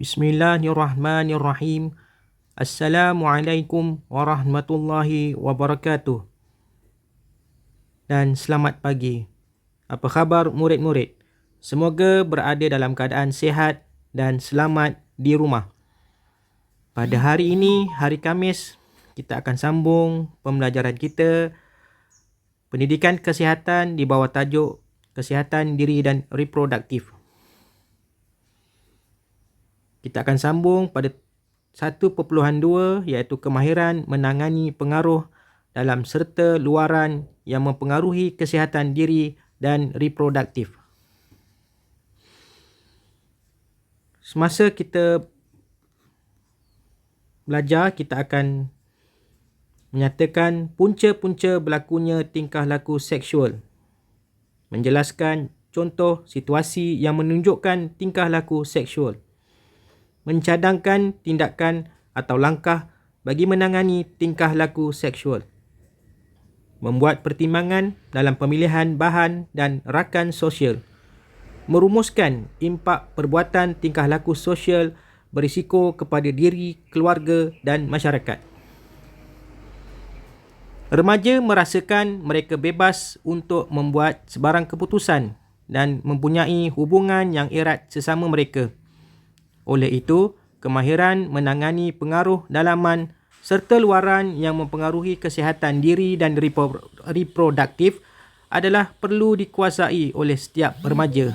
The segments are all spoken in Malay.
Bismillahirrahmanirrahim. Assalamualaikum warahmatullahi wabarakatuh. Dan selamat pagi. Apa khabar murid-murid? Semoga berada dalam keadaan sihat dan selamat di rumah. Pada hari ini, hari Khamis, kita akan sambung pembelajaran kita pendidikan kesihatan di bawah tajuk kesihatan diri dan reproduktif. Kita akan sambung pada 1.2 iaitu kemahiran menangani pengaruh dalam serta luaran yang mempengaruhi kesihatan diri dan reproduktif. Semasa kita belajar, kita akan menyatakan punca-punca berlakunya tingkah laku seksual. Menjelaskan contoh situasi yang menunjukkan tingkah laku seksual. Mencadangkan tindakan atau langkah bagi menangani tingkah laku seksual. Membuat pertimbangan dalam pemilihan bahan dan rakan sosial. Merumuskan impak perbuatan tingkah laku sosial berisiko kepada diri, keluarga dan masyarakat. Remaja merasakan mereka bebas untuk membuat sebarang keputusan dan mempunyai hubungan yang erat sesama mereka. Oleh itu, kemahiran menangani pengaruh dalaman serta luaran yang mempengaruhi kesihatan diri dan reproduktif adalah perlu dikuasai oleh setiap remaja.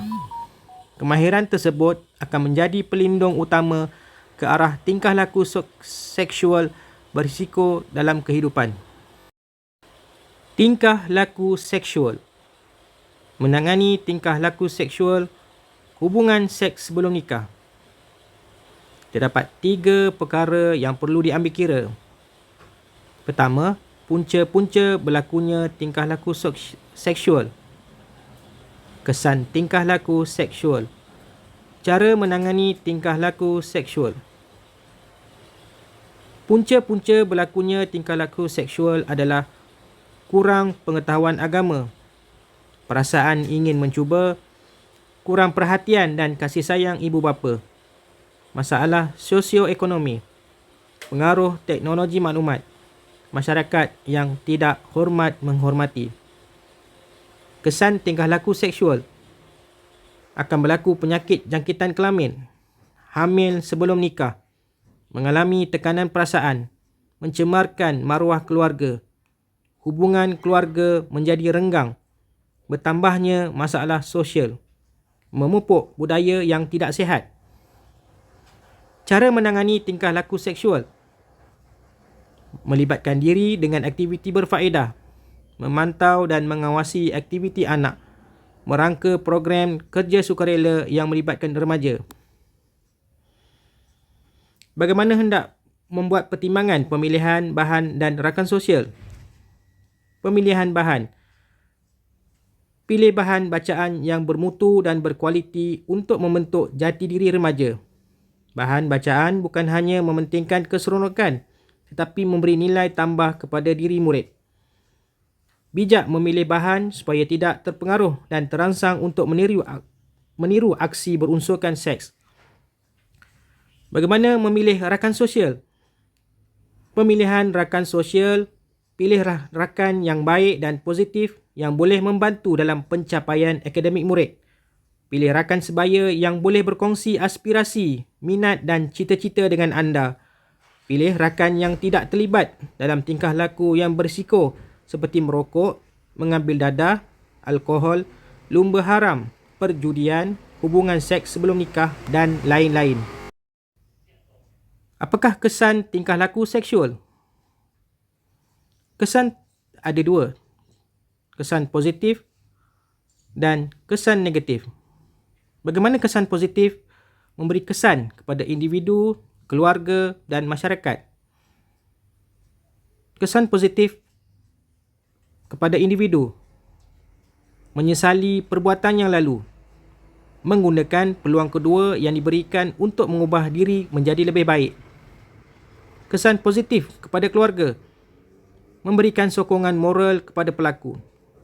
Kemahiran tersebut akan menjadi pelindung utama ke arah tingkah laku seksual berisiko dalam kehidupan. Tingkah laku seksual. Menangani tingkah laku seksual hubungan seks sebelum nikah. Terdapat 3 perkara yang perlu diambil kira. Pertama, punca-punca berlakunya tingkah laku seksual. Kesan tingkah laku seksual. Cara menangani tingkah laku seksual. Punca-punca berlakunya tingkah laku seksual adalah kurang pengetahuan agama, perasaan ingin mencuba, kurang perhatian dan kasih sayang ibu bapa, masalah sosioekonomi, pengaruh teknologi maklumat, masyarakat yang tidak hormat menghormati. Kesan tingkah laku seksual. Akan berlaku penyakit jangkitan kelamin, hamil sebelum nikah, mengalami tekanan perasaan, mencemarkan maruah keluarga, hubungan keluarga menjadi renggang, bertambahnya masalah sosial, memupuk budaya yang tidak sihat. Cara menangani tingkah laku seksual. Melibatkan diri dengan aktiviti berfaedah. Memantau dan mengawasi aktiviti anak. Merangka program kerja sukarela yang melibatkan remaja. Bagaimana hendak membuat pertimbangan pemilihan bahan dan rakan sosial? Pemilihan bahan. Pilih bahan bacaan yang bermutu dan berkualiti untuk membentuk jati diri remaja. Bahan bacaan bukan hanya mementingkan keseronokan, tetapi memberi nilai tambah kepada diri murid. Bijak memilih bahan supaya tidak terpengaruh dan terangsang untuk meniru aksi berunsurkan seks. Bagaimana memilih rakan sosial? Pemilihan rakan sosial, pilihlah rakan yang baik dan positif yang boleh membantu dalam pencapaian akademik murid. Pilih rakan sebaya yang boleh berkongsi aspirasi, minat dan cita-cita dengan anda. Pilih rakan yang tidak terlibat dalam tingkah laku yang berisiko seperti merokok, mengambil dadah, alkohol, lumba haram, perjudian, hubungan seks sebelum nikah dan lain-lain. Apakah kesan tingkah laku seksual? Kesan ada 2. Kesan positif dan kesan negatif. Bagaimana kesan positif memberi kesan kepada individu, keluarga dan masyarakat? Kesan positif kepada individu. Menyesali perbuatan yang lalu. Menggunakan peluang kedua yang diberikan untuk mengubah diri menjadi lebih baik. Kesan positif kepada keluarga. Memberikan sokongan moral kepada pelaku.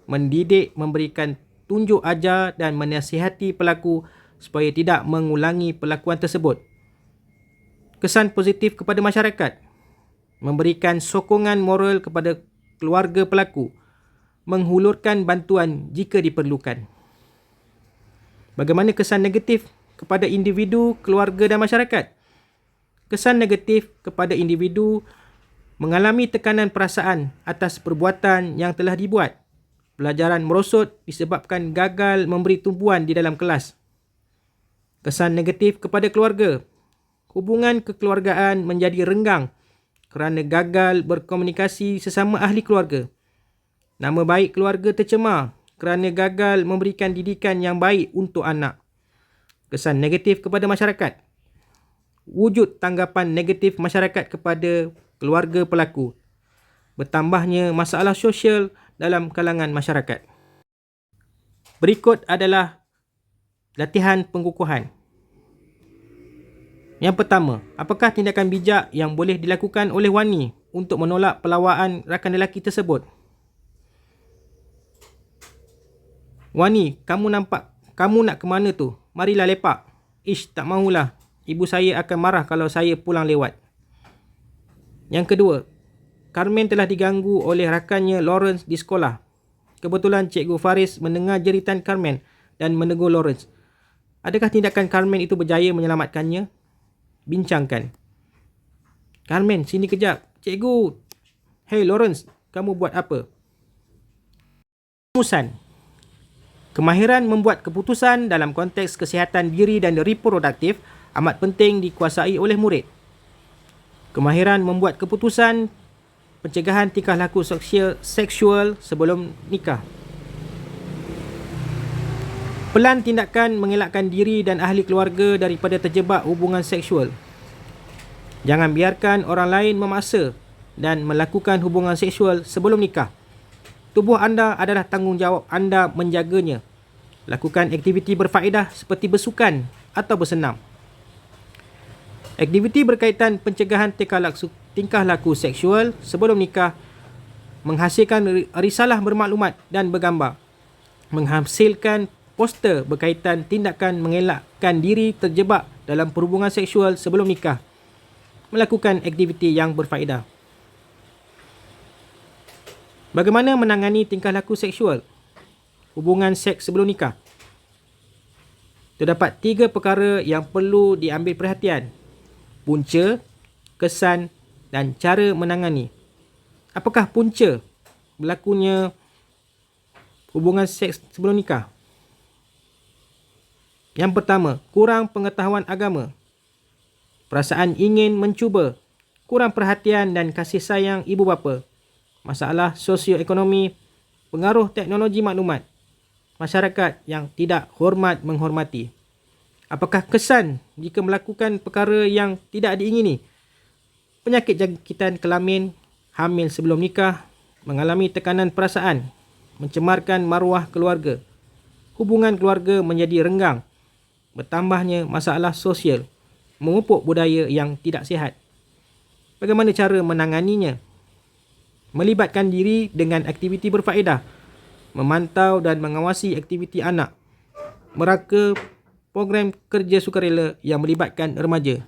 Mendidik, memberikan tunjuk ajar dan menasihati pelaku supaya tidak mengulangi perlakuan tersebut. Kesan positif kepada masyarakat, memberikan sokongan moral kepada keluarga pelaku, menghulurkan bantuan jika diperlukan. Bagaimana kesan negatif kepada individu, keluarga dan masyarakat? Kesan negatif kepada individu, mengalami tekanan perasaan atas perbuatan yang telah dibuat. Pelajaran merosot disebabkan gagal memberi tumpuan di dalam kelas. Kesan negatif kepada keluarga, hubungan kekeluargaan menjadi renggang kerana gagal berkomunikasi sesama ahli keluarga. Nama baik keluarga tercemar kerana gagal memberikan didikan yang baik untuk anak. Kesan negatif kepada masyarakat, wujud tanggapan negatif masyarakat kepada keluarga pelaku. Bertambahnya masalah sosial dalam kalangan masyarakat. Berikut adalah latihan pengukuhan. Yang pertama, apakah tindakan bijak yang boleh dilakukan oleh Wani untuk menolak pelawaan rakan lelaki tersebut? Wani, kamu nak ke mana tu? Marilah lepak. Ish, tak mahulah. Ibu saya akan marah kalau saya pulang lewat. Yang kedua, Carmen telah diganggu oleh rakannya Lawrence di sekolah. Kebetulan Cikgu Faris mendengar jeritan Carmen dan menegur Lawrence. Adakah tindakan Carmen itu berjaya menyelamatkannya? Bincangkan. Carmen, sini kejap. Cikgu. Hey Lawrence, kamu buat apa? Rumusan. Kemahiran membuat keputusan dalam konteks kesihatan diri dan reproduktif amat penting dikuasai oleh murid. Kemahiran membuat keputusan pencegahan tingkah laku seksual sebelum nikah. Pelan tindakan mengelakkan diri dan ahli keluarga daripada terjebak hubungan seksual. Jangan biarkan orang lain memaksa dan melakukan hubungan seksual sebelum nikah. Tubuh anda adalah tanggungjawab anda menjaganya. Lakukan aktiviti berfaedah seperti bersukan atau bersenam. Aktiviti berkaitan pencegahan tingkah laku seksual sebelum nikah menghasilkan risalah bermaklumat dan bergambar. Menghasilkan poster berkaitan tindakan mengelakkan diri terjebak dalam perhubungan seksual sebelum nikah. Melakukan aktiviti yang berfaedah. Bagaimana menangani tingkah laku seksual? Hubungan seks sebelum nikah. Terdapat 3 perkara yang perlu diambil perhatian. Punca, kesan dan cara menangani. Apakah punca berlakunya hubungan seks sebelum nikah? Yang pertama, kurang pengetahuan agama. Perasaan ingin mencuba, kurang perhatian dan kasih sayang ibu bapa. Masalah sosioekonomi, pengaruh teknologi maklumat. Masyarakat yang tidak hormat menghormati. Apakah kesan jika melakukan perkara yang tidak diingini? Penyakit jangkitan kelamin, hamil sebelum nikah, mengalami tekanan perasaan, mencemarkan maruah keluarga. Hubungan keluarga menjadi renggang. Bertambahnya masalah sosial, memupuk budaya yang tidak sihat. Bagaimana cara menanganinya? Melibatkan diri dengan aktiviti berfaedah, memantau dan mengawasi aktiviti anak, meraka program kerja sukarela yang melibatkan remaja.